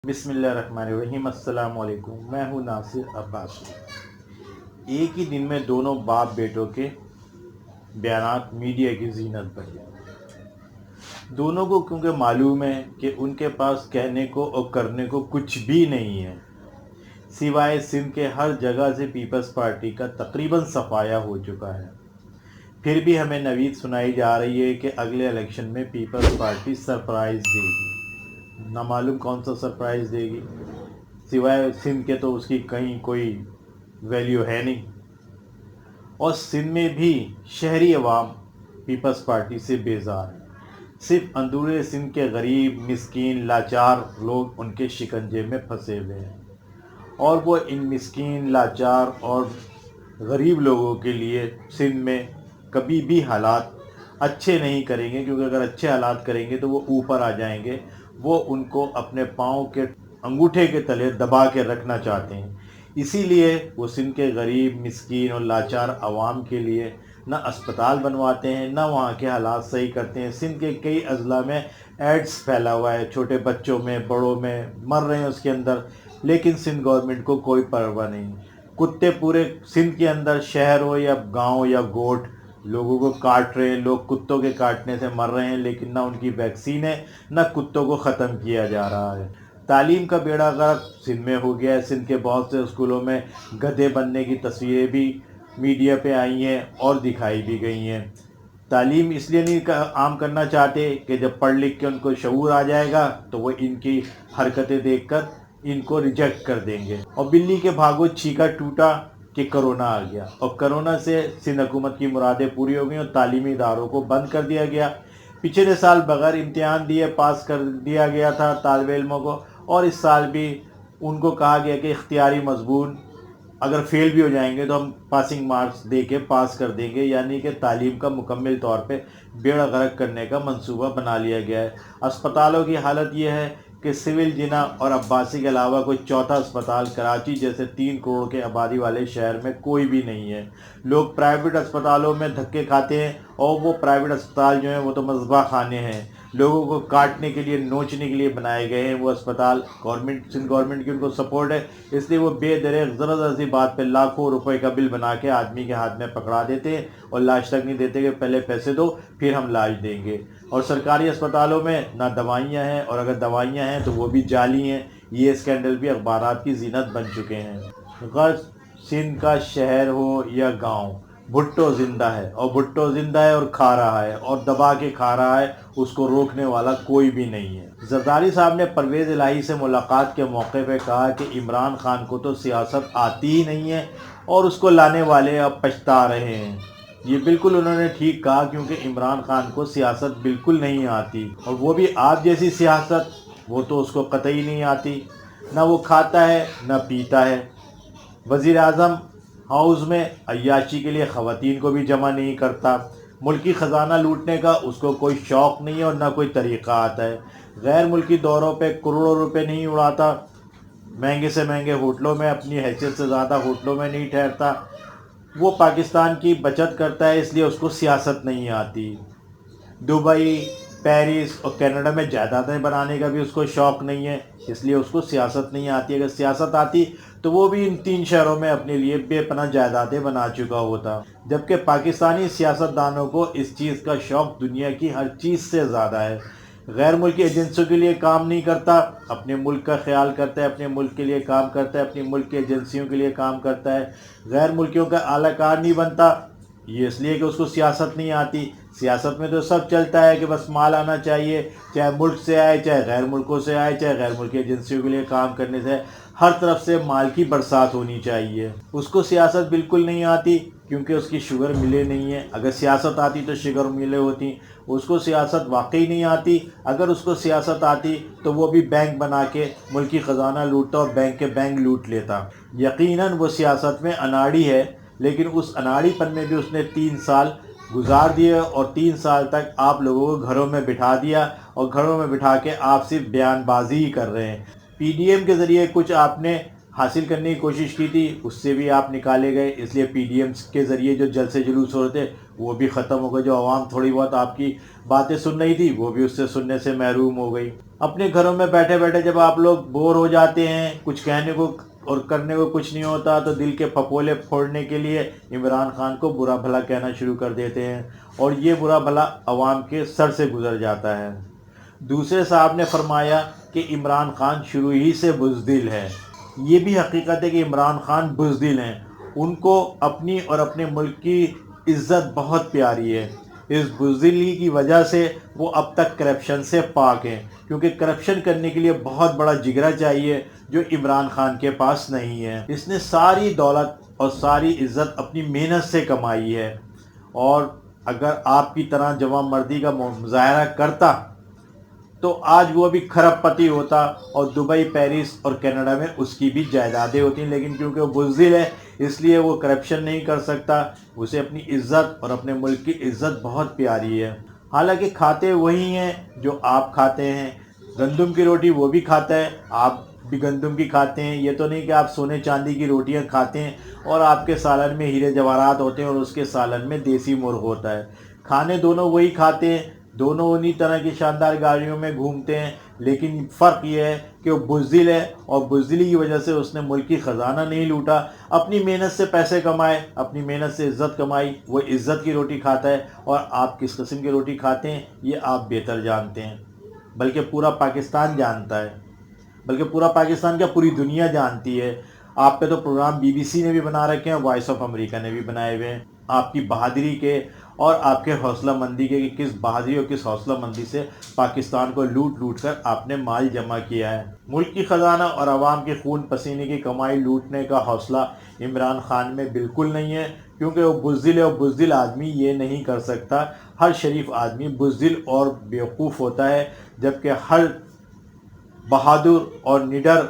بسم اللہ الرحمن الرحیم۔ السلام علیکم، میں ہوں ناصر عباسی۔ ایک ہی دن میں دونوں باپ بیٹوں کے بیانات میڈیا کی زینت بنے۔ دونوں کو کیونکہ معلوم ہے کہ ان کے پاس کہنے کو اور کرنے کو کچھ بھی نہیں ہے، سوائے سندھ کے ہر جگہ سے پیپلز پارٹی کا تقریباً صفایا ہو چکا ہے۔ پھر بھی ہمیں نوید سنائی جا رہی ہے کہ اگلے الیکشن میں پیپلز پارٹی سرپرائز دے گی۔ نہ معلوم کون سا سرپرائز دے گی، سوائے سندھ کے تو اس کی کہیں کوئی ویلیو ہے نہیں۔ اور سندھ میں بھی شہری عوام پیپلز پارٹی سے بیزار ہے۔ صرف اندورے سندھ کے غریب، مسکین، لاچار لوگ ان کے شکنجے میں پھنسے ہوئے ہیں، اور وہ ان مسکین، لاچار اور غریب لوگوں کے لیے سندھ میں کبھی بھی حالات اچھے نہیں کریں گے، کیونکہ اگر اچھے حالات کریں گے تو وہ اوپر آ جائیں گے۔ وہ ان کو اپنے پاؤں کے انگوٹھے کے تلے دبا کے رکھنا چاہتے ہیں۔ اسی لیے وہ سندھ کے غریب، مسکین اور لاچار عوام کے لیے نہ اسپتال بنواتے ہیں، نہ وہاں کے حالات صحیح کرتے ہیں۔ سندھ کے کئی اضلاع میں ایڈس پھیلا ہوا ہے، چھوٹے بچوں میں، بڑوں میں مر رہے ہیں اس کے اندر، لیکن سندھ گورنمنٹ کو کوئی پرواہ نہیں۔ کتے پورے سندھ کے اندر، شہر ہو یا گاؤں یا گوٹھ، لوگوں کو کاٹ رہے ہیں، لوگ کتوں کے کاٹنے سے مر رہے ہیں، لیکن نہ ان کی ویکسین ہے، نہ کتوں کو ختم کیا جا رہا ہے۔ تعلیم کا بیڑا غرق سندھ میں ہو گیا ہے۔ سندھ کے بہت سے اسکولوں میں گدھے بننے کی تصویریں بھی میڈیا پہ آئی ہیں اور دکھائی بھی گئی ہیں۔ تعلیم اس لیے نہیں عام کرنا چاہتے کہ جب پڑھ لکھ کے ان کو شعور آ جائے گا تو وہ ان کی حرکتیں دیکھ کر ان کو ریجیکٹ کر دیں گے۔ اور بلی کے بھاگو چھینکا ٹوٹا کہ کرونا آ گیا، اور کرونا سے سندھ حکومت کی مرادیں پوری ہو گئیں اور تعلیمی اداروں کو بند کر دیا گیا۔ پچھلے سال بغیر امتحان دیے پاس کر دیا گیا تھا طالب علموں کو، اور اس سال بھی ان کو کہا گیا کہ اختیاری مضمون اگر فیل بھی ہو جائیں گے تو ہم پاسنگ مارکس دے کے پاس کر دیں گے، یعنی کہ تعلیم کا مکمل طور پہ بیڑا غرق کرنے کا منصوبہ بنا لیا گیا ہے۔ اسپتالوں کی حالت یہ ہے کہ سول جناح اور عباسی کے علاوہ کوئی چوتھا اسپتال کراچی جیسے 3 کروڑ کے آبادی والے شہر میں کوئی بھی نہیں ہے۔ لوگ پرائیویٹ اسپتالوں میں دھکے کھاتے ہیں، اور وہ پرائیویٹ اسپتال جو ہیں وہ تو مذبح خانے ہیں، لوگوں کو کاٹنے کے لیے، نوچنے کے لیے بنائے گئے ہیں وہ اسپتال۔ سندھ گورنمنٹ کی ان کو سپورٹ ہے، اس لیے وہ بے دریغ ذرا ذرا سی بات پہ لاکھوں روپے کا بل بنا کے آدمی کے ہاتھ میں پکڑا دیتے ہیں، اور لاش تک نہیں دیتے کہ پہلے پیسے دو پھر ہم لاش دیں گے۔ اور سرکاری اسپتالوں میں نہ دوائیاں ہیں، اور اگر دوائیاں ہیں تو وہ بھی جعلی ہیں۔ یہ اسکینڈل بھی اخبارات کی زینت بن چکے ہیں۔ غرض سندھ کا شہر ہو یا گاؤں، بھٹو زندہ ہے، اور بھٹو زندہ ہے اور کھا رہا ہے، اور دبا کے کھا رہا ہے، اس کو روکنے والا کوئی بھی نہیں ہے۔ زرداری صاحب نے پرویز الہی سے ملاقات کے موقع پہ کہا کہ عمران خان کو تو سیاست آتی ہی نہیں ہے، اور اس کو لانے والے اب پچھتا رہے ہیں۔ یہ بالکل انہوں نے ٹھیک کہا، کیونکہ عمران خان کو سیاست بالکل نہیں آتی، اور وہ بھی آپ جیسی سیاست وہ تو اس کو قطعی نہیں آتی۔ نہ وہ کھاتا ہے نہ پیتا ہے۔ وزیر اعظم ہاؤس میں عیاشی کے لیے خواتین کو بھی جمع نہیں کرتا۔ ملکی خزانہ لوٹنے کا اس کو کوئی شوق نہیں ہے اور نہ کوئی طریقہ آتا ہے۔ غیر ملکی دوروں پہ کروڑوں روپے نہیں اڑاتا، مہنگے سے مہنگے ہوٹلوں میں، اپنی حیثیت سے زیادہ ہوٹلوں میں نہیں ٹھہرتا۔ وہ پاکستان کی بچت کرتا ہے، اس لیے اس کو سیاست نہیں آتی۔ دبئی، پیرس اور کینیڈا میں جائیدادیں بنانے کا بھی اس کو شوق نہیں ہے، اس لیے اس کو سیاست نہیں آتی۔ اگر سیاست آتی تو وہ بھی ان 3 شہروں میں اپنے لیے بے پناہ جائیدادیں بنا چکا ہوتا۔ جبکہ پاکستانی سیاستدانوں کو اس چیز کا شوق دنیا کی ہر چیز سے زیادہ ہے۔ غیر ملکی ایجنسیوں کے لیے کام نہیں کرتا، اپنے ملک کا خیال کرتا ہے، اپنے ملک کے لیے کام کرتا ہے، اپنی ملک کی ایجنسیوں کے لیے کام کرتا ہے۔ غیر ملکیوں کا اعلی کار نہیں بنتا، یہ اس لیے کہ اس کو سیاست نہیں آتی۔ سیاست میں تو سب چلتا ہے کہ بس مال آنا چاہیے، چاہے ملک سے آئے، چاہے غیر ملکوں سے آئے، چاہے غیر ملکی ایجنسیوں کے لیے کام کرنے سے، ہر طرف سے مال کی برسات ہونی چاہیے۔ اس کو سیاست بالکل نہیں آتی، کیونکہ اس کی شوگر ملیں نہیں ہے۔ اگر سیاست آتی تو شوگر ملیں ہوتی۔ اس کو سیاست واقعی نہیں آتی۔ اگر اس کو سیاست آتی تو وہ بھی بینک بنا کے ملکی خزانہ لوٹتا اور بینک کے بینک لوٹ لیتا۔ یقیناً وہ سیاست میں اناڑی ہے، لیکن اس اناڑی پن میں بھی اس نے 3 سال گزار دیے، اور 3 سال تک آپ لوگوں کو گھروں میں بٹھا دیا، اور گھروں میں بٹھا کے آپ صرف بیان بازی ہی کر رہے ہیں۔ پی ڈی ایم کے ذریعے کچھ آپ نے حاصل کرنے کی کوشش کی تھی، اس سے بھی آپ نکالے گئے، اس لیے پی ڈی ایم کے ذریعے جو جلسے جلوس ہو رہے تھے وہ بھی ختم ہو گئی. جو عوام تھوڑی بہت آپ کی باتیں سن رہی تھی وہ بھی اس سے سننے سے محروم ہو گئی. اپنے گھروں میں بیٹھے بیٹھے جب آپ لوگ بور ہو جاتے ہیں، کچھ کہنے کو اور کرنے کو کچھ نہیں ہوتا، تو دل کے پھپولے پھوڑنے کے لیے عمران خان کو برا بھلا کہنا شروع کر دیتے ہیں، اور یہ برا بھلا عوام کے سر سے گزر جاتا ہے. دوسرے صاحب نے فرمایا کہ عمران خان شروع ہی سے بزدل ہے. یہ بھی حقیقت ہے کہ عمران خان بزدل ہیں. ان کو اپنی اور اپنے ملک کی عزت بہت پیاری ہے. اس بزدلی کی وجہ سے وہ اب تک کرپشن سے پاک ہیں، کیونکہ کرپشن کرنے کے لیے بہت بڑا جگرا چاہیے جو عمران خان کے پاس نہیں ہے. اس نے ساری دولت اور ساری عزت اپنی محنت سے کمائی ہے، اور اگر آپ کی طرح جوان مردی کا مظاہرہ کرتا تو آج وہ بھی کھرب پتی ہوتا، اور دبئی، پیرس اور کینیڈا میں اس کی بھی جائیدادیں ہوتی ہیں. لیکن کیونکہ وہ بزدل ہے اس لیے وہ کرپشن نہیں کر سکتا. اسے اپنی عزت اور اپنے ملک کی عزت بہت پیاری ہے. حالانکہ کھاتے وہی ہیں جو آپ کھاتے ہیں. گندم کی روٹی وہ بھی کھاتا ہے، آپ بھی گندم کی کھاتے ہیں. یہ تو نہیں کہ آپ سونے چاندی کی روٹیاں کھاتے ہیں اور آپ کے سالن میں ہیرے جواہرات ہوتے ہیں اور اس کے سالن میں دیسی مرغ ہوتا ہے. کھانے دونوں وہی کھاتے ہیں، دونوں انہی طرح کی شاندار گاڑیوں میں گھومتے ہیں، لیکن فرق یہ ہے کہ وہ بزدل ہے، اور بزدلی کی وجہ سے اس نے ملکی خزانہ نہیں لوٹا. اپنی محنت سے پیسے کمائے، اپنی محنت سے عزت کمائی. وہ عزت کی روٹی کھاتا ہے، اور آپ کس قسم کی روٹی کھاتے ہیں یہ آپ بہتر جانتے ہیں، بلکہ پورا پاکستان جانتا ہے، بلکہ پورا پاکستان کیا پوری دنیا جانتی ہے. آپ پہ تو پروگرام بی بی سی نے بھی بنا رکھے ہیں، وائس آف امریکہ نے بھی بنائے ہوئے ہیں، آپ کی بہادری کے اور آپ کے حوصلہ مندی کے، کہ کس بہادری اور کس حوصلہ مندی سے پاکستان کو لوٹ لوٹ کر آپ نے مال جمع کیا ہے. ملک کی خزانہ اور عوام کے خون پسینے کی کمائی لوٹنے کا حوصلہ عمران خان میں بالکل نہیں ہے، کیونکہ وہ بزدل ہے، اور بزدل آدمی یہ نہیں کر سکتا. ہر شریف آدمی بزدل اور بیوقوف ہوتا ہے، جبکہ ہر بہادر اور نڈر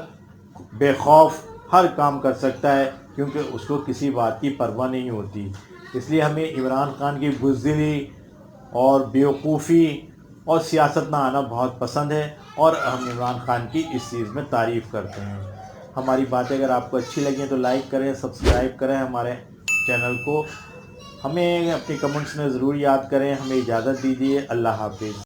بے خوف ہر کام کر سکتا ہے، کیونکہ اس کو کسی بات کی پرواہ نہیں ہوتی. اس لیے ہمیں عمران خان کی بزدلی اور بیوقوفی اور سیاست نہ آنا بہت پسند ہے، اور ہم عمران خان کی اس چیز میں تعریف کرتے ہیں. ہماری باتیں اگر آپ کو اچھی لگیں تو لائک کریں، سبسکرائب کریں ہمارے چینل کو. ہمیں اپنی کمنٹس میں ضرور یاد کریں. ہمیں اجازت دیجیے. اللہ حافظ.